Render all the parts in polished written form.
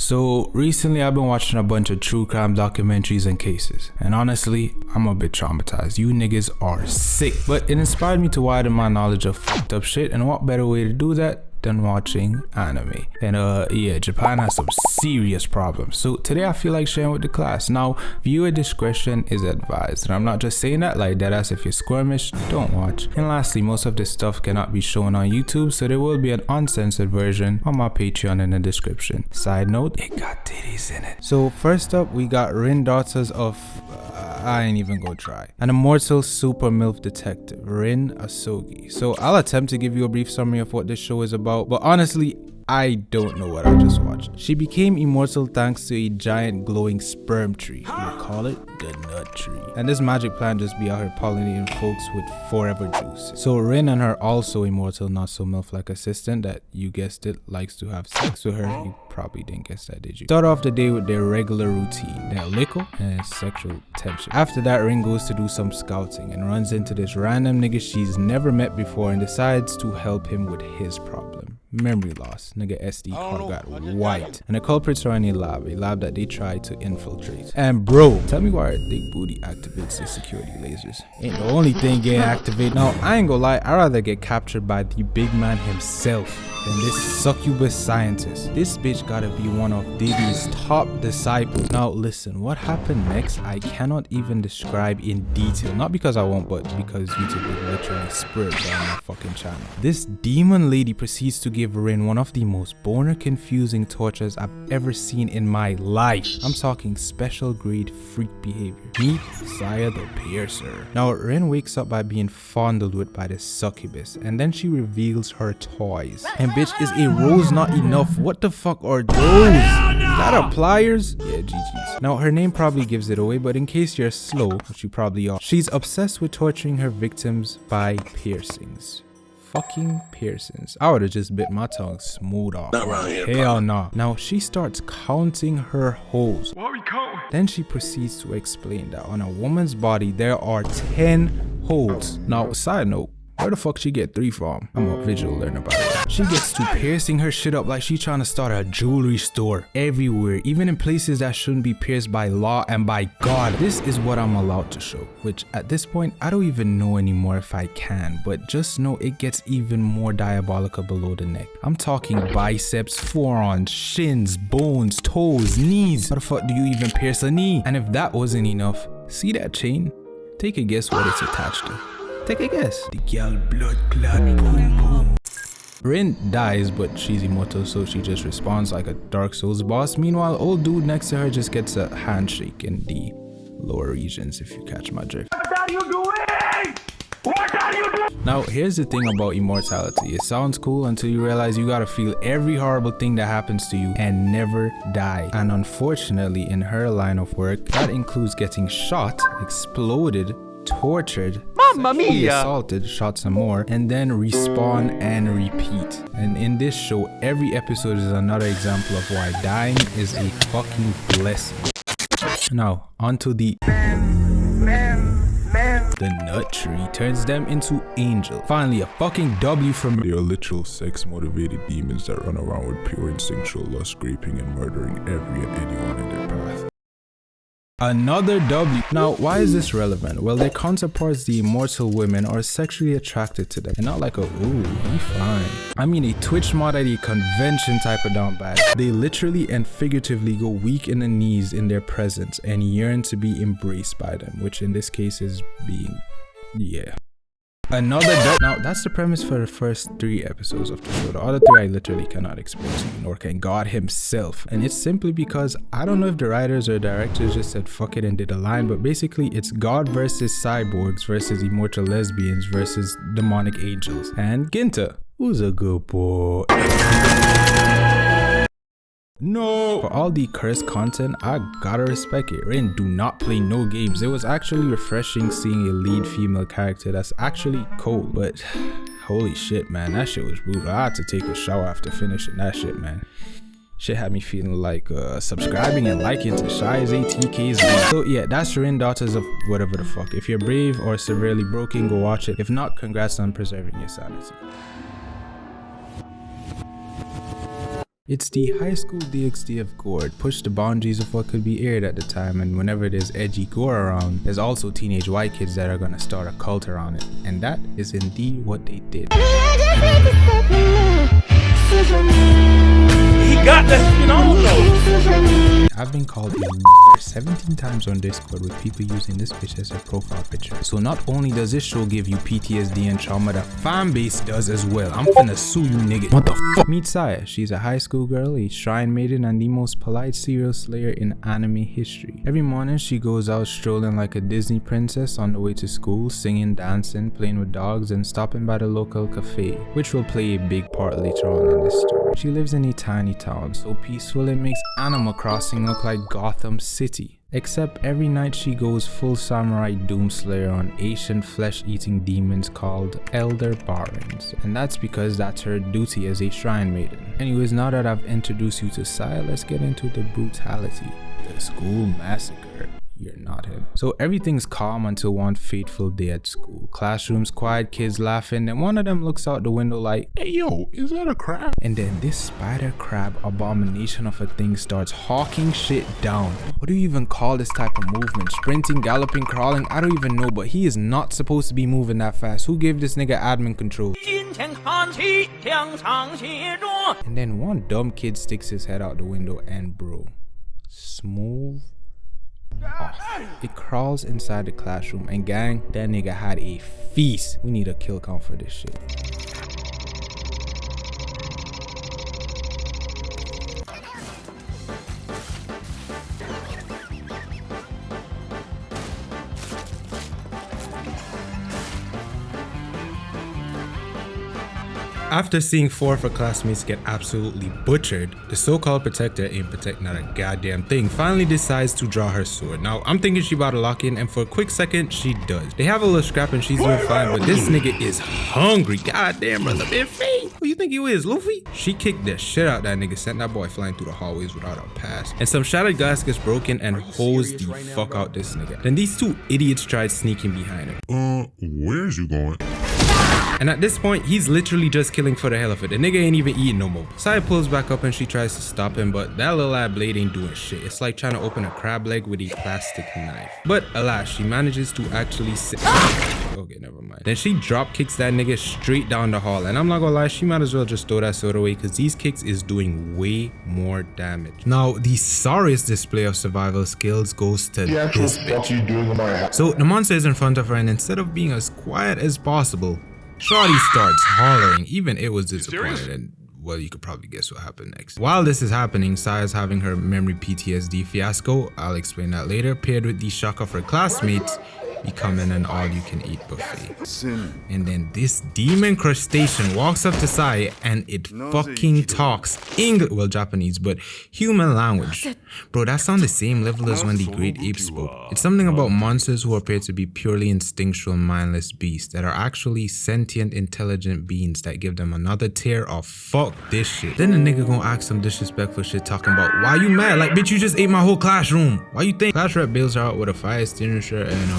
So recently I've been watching a bunch of true crime documentaries and cases, and honestly I'm a bit traumatized. You niggas are sick. But it inspired me to widen my knowledge of fucked up shit, and what better way to do that than watching anime. And yeah, Japan has some serious problems, so today I feel like sharing with the class. Now viewer discretion is advised, and I'm not just saying that like deadass. If you're squirmish, don't watch. And lastly, most of this stuff cannot be shown on YouTube, so there will be an uncensored version on my Patreon in the description. Side note, it got titties in it. So first up, we got Rin, daughters of I ain't even gonna try. An immortal super MILF detective, Rin Asogi. So I'll attempt to give you a brief summary of what this show is about, but honestly, I don't know what I just watched. She became immortal thanks to a giant glowing sperm tree. We'll call it the nut tree. And this magic plant just be out here pollinating folks with forever juice. So Rin and her also immortal, not so MILF-like assistant that, you guessed it, likes to have sex with her. You probably didn't guess that, did you? Start off the day with their regular routine, their liquor and sexual tension. After that, Rin goes to do some scouting and runs into this random nigga she's never met before and decides to help him with his problem. Memory loss. Nigga SD card got wiped. And the culprits are in a lab that they try to infiltrate. And bro, tell me why they booty activates the security lasers. Ain't the only thing getting activated. Now, I ain't gonna lie, I'd rather get captured by the big man himself than this succubus scientist. This bitch gotta be one of Diddy's top disciples. Now listen, what happened next I cannot even describe in detail. Not because I won't, but because YouTube will literally spur it down my fucking channel. This demon lady proceeds to give Rin one of the most boner confusing tortures I've ever seen in my life. I'm talking special grade freak behavior. Meet Saya the Piercer. Now Rin wakes up by being fondled with by the succubus, and then she reveals her toys. And bitch, is a rose not enough? What the fuck are those? That are pliers? Yeah, GG's. Now her name probably gives it away, but in case you're slow, which you probably are, she's obsessed with torturing her victims by piercings. Fucking piercings. I would have just bit my tongue smooth off. Not around here, hell no. Now she starts counting her holes. Why are we counting? Then she proceeds to explain that on a woman's body there are 10 holes. Now side note, where the fuck she get 3 from? I'm a visual learner about it. She gets to piercing her shit up like she trying to start a jewelry store everywhere, even in places that shouldn't be pierced by law and by God. This is what I'm allowed to show, which at this point I don't even know anymore if I can, but just know it gets even more diabolical below the neck. I'm talking biceps, forearms, shins, bones, toes, knees. How the fuck do you even pierce a knee? And if that wasn't enough, see that chain? Take a guess what it's attached to. Take a guess. The girl blood clot boom boom. Rin dies, but she's immortal, so she just responds like a Dark Souls boss. Meanwhile, old dude next to her just gets a handshake in the lower regions, if you catch my drift. What are you doing? What are you doing? Now, here's the thing about immortality. It sounds cool until you realize you gotta feel every horrible thing that happens to you and never die. And unfortunately, in her line of work, that includes getting shot, exploded, tortured, assaulted, shot some more, and then respawn and repeat. And in this show, every episode is another example of why dying is a fucking blessing. Now, onto the nut tree turns them into angels. Finally, a fucking W from they are literal sex-motivated demons that run around with pure instinctual lust, scraping and murdering every and anyone in their path. Another W. Now, why is this relevant? Well, their counterparts, the immortal women, are sexually attracted to them. And not like a, ooh, he fine. I mean a Twitch mod at a convention type of down bad. They literally and figuratively go weak in the knees in their presence and yearn to be embraced by them, which in this case is being, yeah. Another now that's the premise for the first 3 episodes of the show. The other 3 I literally cannot explain to you, nor can God himself. And it's simply because I don't know if the writers or directors just said fuck it and did a line, but basically it's God versus cyborgs versus immortal lesbians versus demonic angels. And Ginta, who's a good boy. No! For all the cursed content, I gotta respect it. Rin do not play no games. It was actually refreshing seeing a lead female character that's actually cool, but holy shit, man, that shit was brutal. I had to take a shower after finishing that shit, man. Shit had me feeling like subscribing and liking to Shy's ATK's video. So yeah, that's Rin, daughters of whatever the fuck. If you're brave or severely broken, go watch it. If not, congrats on preserving your sanity. It's the high school DxD of gore. It pushed the boundaries of what could be aired at the time, and whenever there's edgy gore around, there's also teenage white kids that are gonna start a cult around it. And that is indeed what they did. He got the skin on though. I've been called a 17 times on Discord with people using this bitch as their profile picture. So not only does this show give you PTSD and trauma, the fan base does as well. I'm finna sue you niggas. What the fuck? Meet Saya. She's a high school girl, a shrine maiden, and the most polite serial slayer in anime history. Every morning she goes out strolling like a Disney princess on the way to school, singing, dancing, playing with dogs, and stopping by the local cafe, which will play a big part later on in this story. She lives in a tiny town, so peaceful it makes Animal Crossing look like Gotham City. Except every night she goes full samurai doomslayer on ancient flesh-eating demons called Elder Barons, and that's because that's her duty as a shrine maiden. Anyways, now that I've introduced you to Saya, let's get into the brutality. The school massacre. You're not him. So everything's calm until one fateful day at school. Classrooms quiet, kids laughing, and one of them looks out the window like, Hey yo, is that a crab? and then this spider crab abomination of a thing starts hawking shit down. What do you even call this type of movement? Sprinting, galloping, crawling? I don't even know, but he is not supposed to be moving that fast. Who gave this nigga admin control? And then one dumb kid sticks his head out the window and bro, smooth off. It crawls inside the classroom, and gang, that nigga had a feast. We need a kill count for this shit. After seeing 4 of her classmates get absolutely butchered, the so-called protector ain't protect not a goddamn thing, finally decides to draw her sword. Now, I'm thinking she about to lock in, and for a quick second, she does. They have a little scrap and she's doing fine, but this nigga is hungry. Goddamn, brother, been fake. Who you think you is, Luffy? She kicked the shit out that nigga, sent that boy flying through the hallways without a pass. And some shattered glass gets broken and hosed the fuck out this nigga. Then these 2 idiots tried sneaking behind him. Where's you going? And at this point, he's literally just killing for the hell of it. The nigga ain't even eating no more. Saya pulls back up and she tries to stop him, but that little ass blade ain't doing shit. It's like trying to open a crab leg with a plastic knife. But alas, she manages to actually sit. Okay, never mind. Then she drop kicks that nigga straight down the hall. And I'm not gonna lie, she might as well just throw that sword away, because these kicks is doing way more damage. Now, the sorriest display of survival skills goes to this bitch. So the monster is in front of her, and instead of being as quiet as possible, Shawty starts hollering. Even it was disappointed, and well, you could probably guess what happened next. While this is happening, Saya's having her memory PTSD fiasco, I'll explain that later, paired with the shock of her classmates becoming an all-you-can-eat buffet. And then this demon crustacean walks up to Saya and it fucking talks English, well, Japanese, but human language. Bro, that sounds the same level as when the great apes spoke. It's something about monsters who appear to be purely instinctual, mindless beasts that are actually sentient, intelligent beings that give them another tier of fuck this shit. Then the nigga gonna ask some disrespectful shit talking about, why you mad? Like, bitch, you just ate my whole classroom. Why you think? Class rep bails her out with a fire extinguisher and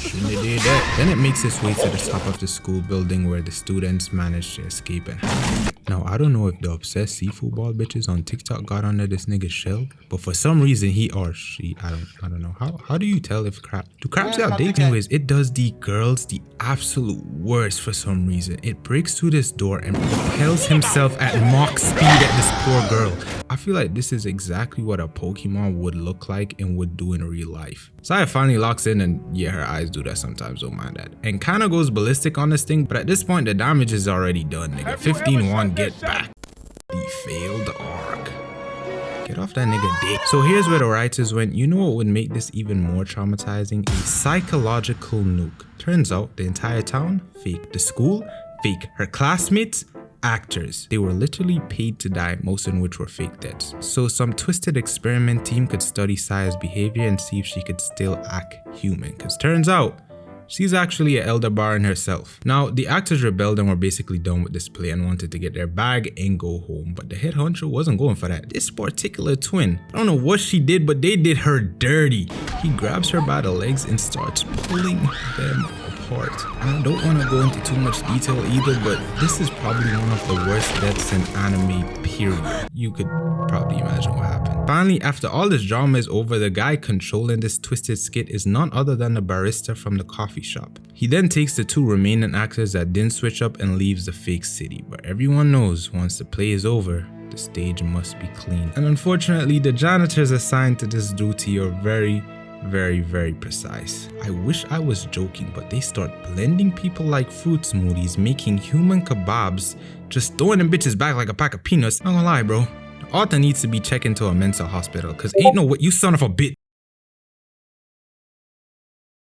shouldn't they did that? Then it makes its way to the top of the school building where the students manage to escape and hide. Now, I don't know if the obsessed seafood ball bitches on TikTok got under this nigga's shell, but for some reason he or she, I don't know. How do you tell if do crabs got dates? Anyways, it does the girls the absolute worst for some reason. It breaks through this door and propels himself at Mach speed at this poor girl. I feel like this is exactly what a Pokemon would look like and would do in real life. Saya finally locks in, and yeah, her eyes do that sometimes, don't mind that. And kinda goes ballistic on this thing, but at this point the damage is already done, nigga. 15-1, get back. The failed arc. Get off that nigga dick. So here's where the writers went, you know what would make this even more traumatizing? A psychological nuke. Turns out the entire town, fake. The school, fake. Her classmates, actors. They were literally paid to die, most in which were fake deaths. So some twisted experiment team could study Saya's behavior and see if she could still act human, because turns out she's actually an Elder Baron herself. Now, the actors rebelled and were basically done with this play and wanted to get their bag and go home, but the head honcho wasn't going for that. This particular twin, I don't know what she did, but they did her dirty. He grabs her by the legs and starts pulling them apart. apart. And I don't want to go into too much detail either, but this is probably one of the worst deaths in anime, period. You could probably imagine what happened. Finally, after all this drama is over, the guy controlling this twisted skit is none other than the barista from the coffee shop. He then takes the two remaining actors that didn't switch up and leaves the fake city, but everyone knows once the play is over, the stage must be clean. And unfortunately, the janitors assigned to this duty are very precise. I wish I was joking, but they start blending people like fruit smoothies, making human kebabs, just throwing them bitches back like a pack of peanuts. Not gonna lie, bro. The author needs to be checked into a mental hospital, cause ain't no way, you son of a bitch.